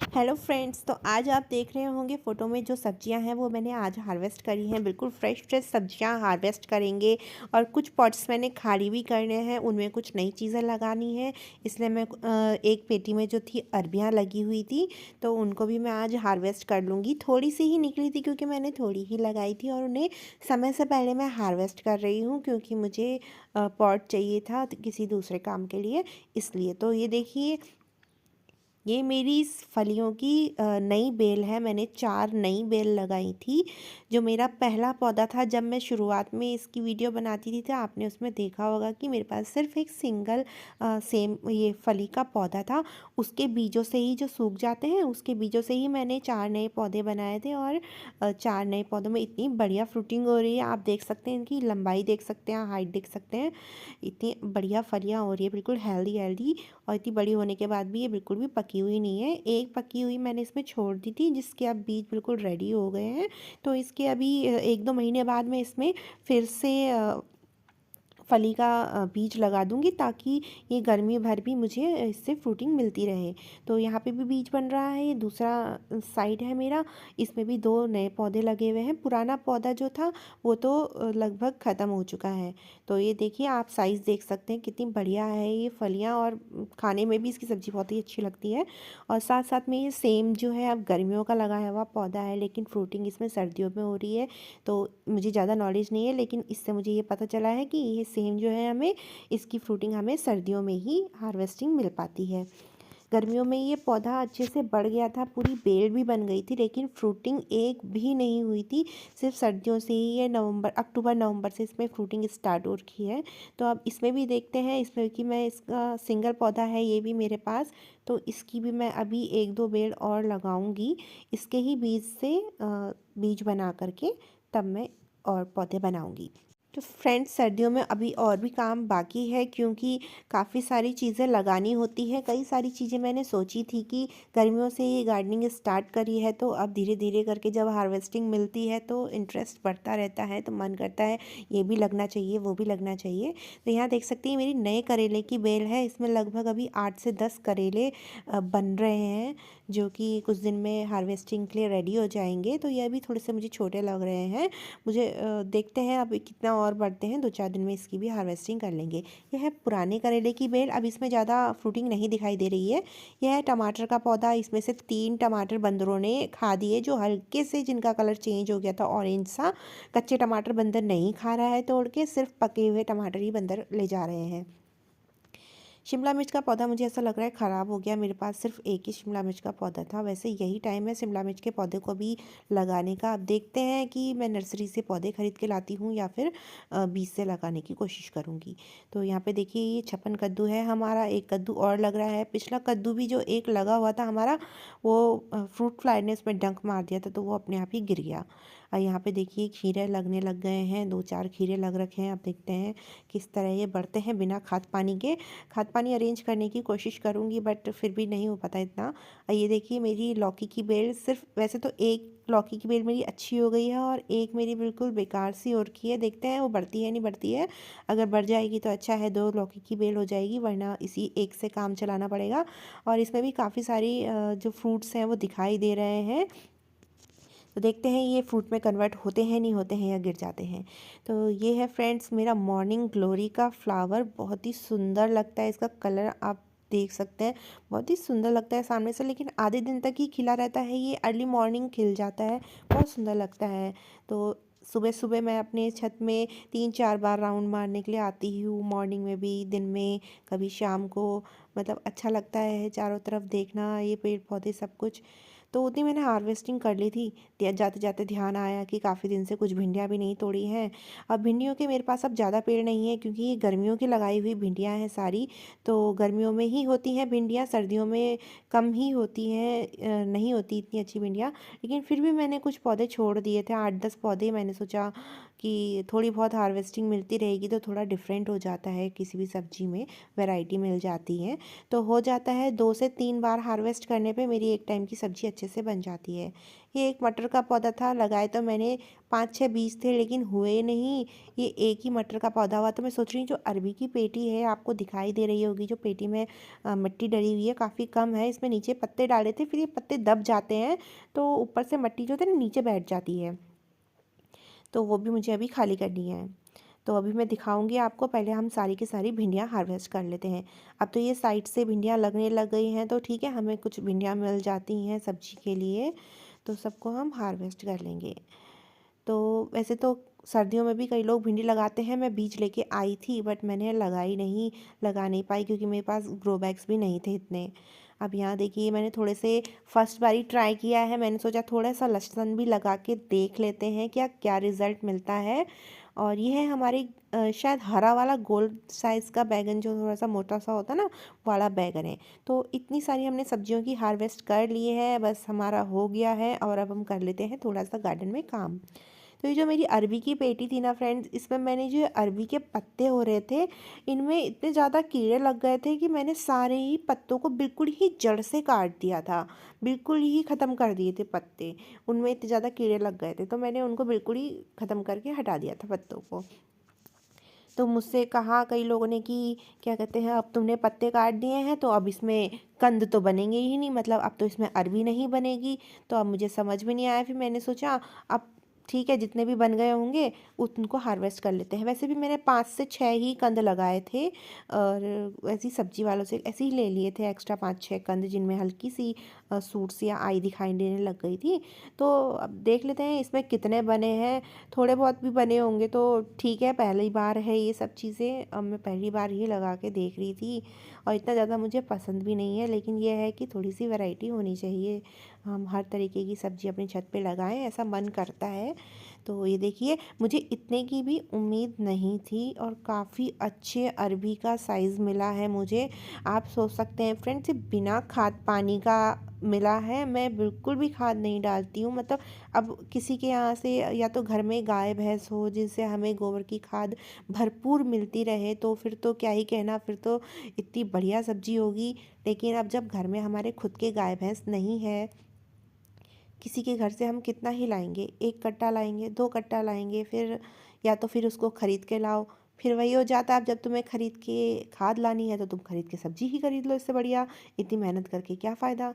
Hello friends, तो आज आप देख रहे होंगे फ़ोटो में जो सब्जियां हैं वो मैंने आज हार्वेस्ट करी हैं। बिल्कुल फ्रेश फ्रेश सब्जियां हार्वेस्ट करेंगे और कुछ पॉट्स मैंने खाली भी करने हैं, उनमें कुछ नई चीज़ें लगानी है। इसलिए मैं एक पेटी में जो थी अरबियां लगी हुई थी तो उनको भी मैं आज हार्वेस्ट कर लूँगी। थोड़ी सी ही निकली थी क्योंकि मैंने थोड़ी ही लगाई थी और उन्हें समय से पहले मैं हार्वेस्ट कर रही हूँ क्योंकि मुझे पॉट चाहिए था किसी दूसरे काम के लिए, इसलिए। तो ये देखिए, ये मेरी इस फलियों की नई बेल है। मैंने 4 नई बेल लगाई थी। जो मेरा पहला पौधा था, जब मैं शुरुआत में इसकी वीडियो बनाती थी तो आपने उसमें देखा होगा कि मेरे पास सिर्फ एक सिंगल सेम ये फली का पौधा था। उसके बीजों से ही, जो सूख जाते हैं उसके बीजों से ही मैंने 4 नए पौधे बनाए थे और 4 नए पौधों में इतनी बढ़िया फ्रूटिंग हो रही है। आप देख सकते हैं, इनकी लंबाई देख सकते हैं, हाइट देख सकते हैं, इतनी बढ़िया फलियाँ हो रही है, बिल्कुल हेल्दी हेल्दी। और इतनी बड़ी होने के बाद भी ये बिल्कुल भी पकी हुई नहीं है। एक पकी हुई मैंने इसमें छोड़ दी थी जिसके अब बीज बिल्कुल रेडी हो गए हैं। तो इसके अभी 1-2 महीने बाद मैं इसमें फिर से फली का बीज लगा दूंगी ताकि ये गर्मी भर भी मुझे इससे फ्रूटिंग मिलती रहे। तो यहाँ पे भी बीज बन रहा है। ये दूसरा साइड है मेरा, इसमें भी 2 नए पौधे लगे हुए हैं। पुराना पौधा जो था वो तो लगभग ख़त्म हो चुका है। तो ये देखिए, आप साइज़ देख सकते हैं कितनी बढ़िया है ये फलियाँ, और खाने में भी इसकी सब्ज़ी बहुत ही अच्छी लगती है। और साथ साथ में ये सेम जो है अब गर्मियों का लगाया हुआ पौधा है, लेकिन फ्रूटिंग इसमें सर्दियों में हो रही है। तो मुझे ज़्यादा नॉलेज नहीं है, लेकिन इससे मुझे ये पता चला है कि ये सेम जो है हमें इसकी फ्रूटिंग हमें सर्दियों में ही हार्वेस्टिंग मिल पाती है। गर्मियों में ये पौधा अच्छे से बढ़ गया था, पूरी बेल भी बन गई थी, लेकिन फ्रूटिंग एक भी नहीं हुई थी। सिर्फ सर्दियों से ही ये अक्टूबर नवंबर से इसमें फ्रूटिंग स्टार्ट हो रखी है। तो अब इसमें भी देखते हैं, इसमें कि मैं इसका सिंगल पौधा है ये भी मेरे पास, तो इसकी भी मैं अभी 1-2 बेल और लगाऊंगी। इसके ही बीज से बीज बना करके तब मैं और पौधे बनाऊंगी। तो फ्रेंड्स, सर्दियों में अभी और भी काम बाकी है क्योंकि काफ़ी सारी चीज़ें लगानी होती है। कई सारी चीज़ें मैंने सोची थी कि गर्मियों से ये गार्डनिंग स्टार्ट करी है, तो अब धीरे धीरे करके जब हार्वेस्टिंग मिलती है तो इंटरेस्ट बढ़ता रहता है, तो मन करता है ये भी लगना चाहिए, वो भी लगना चाहिए। तो यहाँ देख सकते हैं मेरी नए करेले की बेल है। इसमें लगभग अभी 8 से 10 करेले बन रहे हैं, जो कि कुछ दिन में हार्वेस्टिंग के लिए रेडी हो जाएंगे। तो ये अभी थोड़े से मुझे छोटे लग रहे हैं। मुझे देखते हैं अब कितना और बढ़ते हैं, 2-4 दिन में इसकी भी हार्वेस्टिंग कर लेंगे। यह है पुराने करेले की बेल। अब इसमें ज़्यादा फ्रूटिंग नहीं दिखाई दे रही है। यह है टमाटर का पौधा। इसमें से 3 टमाटर बंदरों ने खा दिए, जो हल्के से जिनका कलर चेंज हो गया था ऑरेंज सा। कच्चे टमाटर बंदर नहीं खा रहा है तोड़ के, सिर्फ पके हुए टमाटर ही बंदर ले जा रहे हैं। शिमला मिर्च का पौधा मुझे ऐसा लग रहा है ख़राब हो गया। मेरे पास सिर्फ एक ही शिमला मिर्च का पौधा था। वैसे यही टाइम है शिमला मिर्च के पौधे को भी लगाने का। अब देखते हैं कि मैं नर्सरी से पौधे खरीद के लाती हूँ या फिर बीज से लगाने की कोशिश करूँगी। तो यहाँ पे देखिए, ये छप्पन कद्दू है हमारा। एक कद्दू और लग रहा है। पिछला कद्दू भी जो एक लगा हुआ था हमारा, वो फ्रूट फ्लाई ने उसमें डंक मार दिया था, तो वो अपने आप ही गिर गया। और यहाँ पे देखिए खीरे लगने लग गए हैं, 2-4 खीरे लग रखे हैं। अब देखते हैं किस तरह ये बढ़ते हैं बिना खाद पानी के। खाद पानी अरेंज करने की कोशिश करूँगी, बट फिर भी नहीं हो पाता इतना। ये देखिए मेरी लौकी की बेल, सिर्फ वैसे तो एक लौकी की बेल मेरी अच्छी हो गई है और एक मेरी बिल्कुल बेकार सी हो रखी है। देखते हैं वो बढ़ती है नहीं बढ़ती है। अगर बढ़ जाएगी तो अच्छा है, 2 लौकी की बेल हो जाएगी, वरना इसी एक से काम चलाना पड़ेगा। और इसमें भी काफ़ी सारी जो फ्रूट्स हैं वो दिखाई दे रहे हैं। तो देखते हैं ये फ्रूट में कन्वर्ट होते हैं नहीं होते हैं या गिर जाते हैं। तो ये है फ्रेंड्स मेरा मॉर्निंग ग्लोरी का फ्लावर। बहुत ही सुंदर लगता है, इसका कलर आप देख सकते हैं, बहुत ही सुंदर लगता है सामने से, लेकिन आधे दिन तक ही खिला रहता है। ये अर्ली मॉर्निंग खिल जाता है, बहुत सुंदर लगता है। तो सुबह सुबह मैं अपने छत में 3-4 बार राउंड मारने के लिए आती ही हूँ, मॉर्निंग में भी, दिन में, कभी शाम को। मतलब अच्छा लगता है चारों तरफ देखना, ये पेड़ पौधे सब कुछ। तो उतनी मैंने हार्वेस्टिंग कर ली थी। जाते जाते ध्यान आया कि काफ़ी दिन से कुछ भिंडियाँ भी नहीं तोड़ी हैं। अब भिंडियों के मेरे पास अब ज़्यादा पेड़ नहीं है क्योंकि ये गर्मियों की लगाई हुई भिंडियाँ हैं सारी। तो गर्मियों में ही होती हैं भिंडियाँ, सर्दियों में कम ही होती हैं, नहीं होती इतनी अच्छी भिंडियाँ। लेकिन फिर भी मैंने कुछ पौधे छोड़ दिए थे, 8-10 पौधे। मैंने सोचा कि थोड़ी बहुत हार्वेस्टिंग मिलती रहेगी तो थोड़ा डिफरेंट हो जाता है, किसी भी सब्जी में वैरायटी मिल जाती है। तो हो जाता है 2 से 3 बार हार्वेस्ट करने पे मेरी एक टाइम की सब्ज़ी अच्छी अच्छे से बन जाती है। ये एक मटर का पौधा था, लगाए तो मैंने 5-6 बीज थे लेकिन हुए नहीं। ये एक ही मटर का पौधा हुआ। तो मैं सोच रही हूँ जो अरबी की पेटी है, आपको दिखाई दे रही होगी जो पेटी में मिट्टी डली हुई है, काफ़ी कम है। इसमें नीचे पत्ते डाले थे, फिर ये पत्ते दब जाते हैं तो ऊपर से मिट्टी जो है ना नीचे बैठ जाती है। तो वो भी मुझे अभी खाली करनी है। तो अभी मैं दिखाऊंगी आपको, पहले हम सारी की सारी भिंडियाँ हार्वेस्ट कर लेते हैं। अब तो ये साइड से भिंडियाँ लगने लग गई हैं, तो ठीक है, हमें कुछ भिंडियाँ मिल जाती हैं सब्जी के लिए, तो सबको हम हार्वेस्ट कर लेंगे। तो वैसे तो सर्दियों में भी कई लोग भिंडी लगाते हैं। मैं बीज लेके आई थी बट मैंने लगा नहीं पाई क्योंकि मेरे पास ग्रो बैग्स भी नहीं थे इतने। अब यहाँ देखिए मैंने थोड़े से फर्स्ट बारी ट्राई किया है। मैंने सोचा थोड़ा सा लहसुन भी लगा के देख लेते हैं क्या क्या रिज़ल्ट मिलता है। और ये है हमारी शायद हरा वाला गोल साइज़ का बैगन, जो थोड़ा सा मोटा सा होता है ना, वाला बैगन है। तो इतनी सारी हमने सब्जियों की हार्वेस्ट कर ली है, बस हमारा हो गया है। और अब हम कर लेते हैं थोड़ा सा गार्डन में काम। तो ये जो मेरी अरबी की पेटी थी ना फ्रेंड्स, इसमें मैंने जो अरबी के पत्ते हो रहे थे, इनमें इतने ज़्यादा कीड़े लग गए थे कि मैंने सारे ही पत्तों को बिल्कुल ही जड़ से काट दिया था। बिल्कुल ही ख़त्म कर दिए थे पत्ते, उनमें इतने ज़्यादा कीड़े लग गए थे, तो मैंने उनको बिल्कुल ही ख़त्म करके हटा दिया था पत्तों को। तो मुझसे कहा कई लोगों ने कि क्या कहते हैं, अब तुमने पत्ते काट दिए हैं तो अब इसमें कंद तो बनेंगे ही नहीं, मतलब अब तो इसमें अरबी नहीं बनेगी। तो अब मुझे समझ में नहीं आया, फिर मैंने सोचा अब ठीक है, जितने भी बन गए होंगे उनको हार्वेस्ट कर लेते हैं। वैसे भी मैंने 5 से 6 ही कंद लगाए थे, और ऐसी सब्जी वालों से ऐसे ही ले लिए थे एक्स्ट्रा 5-6 कंद, जिनमें हल्की सी सूट्स या आई दिखाई देने लग गई थी। तो अब देख लेते हैं इसमें कितने बने हैं। थोड़े बहुत भी बने होंगे तो ठीक है, पहली बार है ये सब चीज़ें, अब मैं पहली बार ही लगा के देख रही थी। और इतना ज़्यादा मुझे पसंद भी नहीं है, लेकिन यह है कि थोड़ी सी वैरायटी होनी चाहिए। हम हर तरीके की सब्ज़ी अपनी छत पे लगाएं, ऐसा मन करता है। तो ये देखिए, मुझे इतने की भी उम्मीद नहीं थी और काफ़ी अच्छे अरबी का साइज़ मिला है मुझे। आप सोच सकते हैं फ्रेंड्स, ये बिना खाद पानी का मिला है। मैं बिल्कुल भी खाद नहीं डालती हूँ, मतलब अब किसी के यहाँ से या तो घर में गाय भैंस हो जिससे हमें गोबर की खाद भरपूर मिलती रहे, तो फिर तो क्या ही कहना, फिर तो इतनी बढ़िया सब्जी होगी। लेकिन अब जब घर में हमारे खुद के गाय भैंस नहीं है, किसी के घर से हम कितना ही लाएंगे, 1 कट्टा लाएंगे, 2 कट्टा लाएंगे, फिर या तो फिर उसको खरीद के लाओ। फिर वही हो जाता है, अब जब तुम्हें खरीद के खाद लानी है तो तुम खरीद के सब्जी ही खरीद लो, इससे बढ़िया इतनी मेहनत करके क्या फ़ायदा।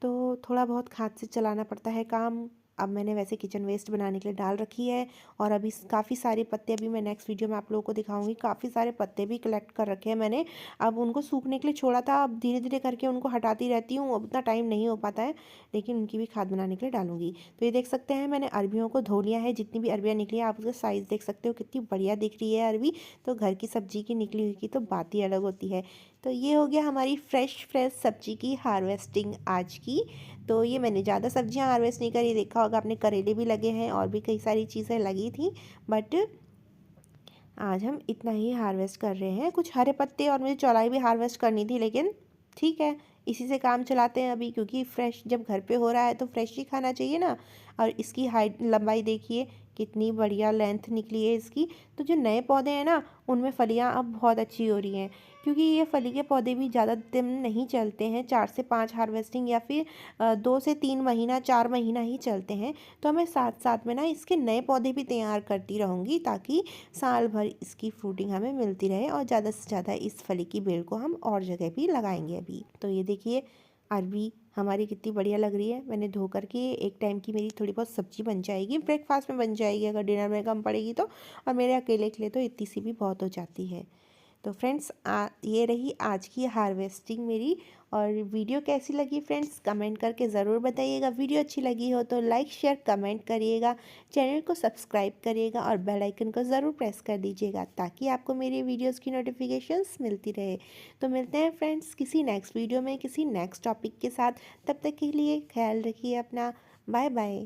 तो थोड़ा बहुत खाद से चलाना पड़ता है काम। अब मैंने वैसे किचन वेस्ट बनाने के लिए डाल रखी है। और अभी काफ़ी सारे पत्ते, अभी मैं नेक्स्ट वीडियो में आप लोगों को दिखाऊंगी, काफ़ी सारे पत्ते भी कलेक्ट कर रखे हैं मैंने। अब उनको सूखने के लिए छोड़ा था, अब धीरे धीरे करके उनको हटाती रहती हूँ, अब उतना टाइम नहीं हो पाता है, लेकिन उनकी भी खाद बनाने के लिए डालूंगी। तो ये देख सकते हैं मैंने अरबियों को धो लिया है, जितनी भी अरबियाँ निकली है आप उसका साइज़ देख सकते हो कितनी बढ़िया दिख रही है अरबी। तो घर की सब्जी की निकली हुई की तो बात ही अलग होती है। तो ये हो गया हमारी फ्रेश सब्जी की हार्वेस्टिंग आज की। तो ये मैंने ज़्यादा सब्जियां हार्वेस्ट नहीं करी, देखा होगा आपने, करेले भी लगे हैं और भी कई सारी चीज़ें लगी थी, बट आज हम इतना ही हार्वेस्ट कर रहे हैं। कुछ हरे पत्ते और मुझे चौलाई भी हार्वेस्ट करनी थी, लेकिन ठीक है, इसी से काम चलाते हैं अभी, क्योंकि फ्रेश जब घर पे हो रहा है तो फ्रेश ही खाना चाहिए ना। और इसकी हाइट लंबाई देखिए कितनी बढ़िया लेंथ निकली है इसकी। तो जो नए पौधे हैं ना, उनमें फलियां अब बहुत अच्छी हो रही हैं, क्योंकि ये फली के पौधे भी ज़्यादा दिन नहीं चलते हैं, 4 से 5 हार्वेस्टिंग या फिर 2 से 3 महीना, 4 महीना ही चलते हैं। तो मैं साथ साथ में ना इसके नए पौधे भी तैयार करती रहूँगी, ताकि साल भर इसकी फ्रूटिंग हमें मिलती रहे, और ज़्यादा से ज़्यादा इस फली की बेल को हम और जगह भी लगाएंगे अभी। तो ये देखिए अरबी हमारी कितनी बढ़िया लग रही है। मैंने धो करके, एक टाइम की मेरी थोड़ी बहुत सब्जी बन जाएगी, ब्रेकफास्ट में बन जाएगी, अगर डिनर में कम पड़ेगी तो। और मेरे अकेले के लिए तो इतनी सी भी बहुत हो जाती है। तो फ्रेंड्स, ये रही आज की हार्वेस्टिंग मेरी। और वीडियो कैसी लगी फ्रेंड्स, कमेंट करके ज़रूर बताइएगा। वीडियो अच्छी लगी हो तो लाइक शेयर कमेंट करिएगा, चैनल को सब्सक्राइब करिएगा और बेल आइकन को ज़रूर प्रेस कर दीजिएगा, ताकि आपको मेरी वीडियोस की नोटिफिकेशंस मिलती रहे। तो मिलते हैं फ्रेंड्स किसी नेक्स्ट वीडियो में, किसी नेक्स्ट टॉपिक के साथ। तब तक के लिए ख्याल रखिए अपना। Bye bye.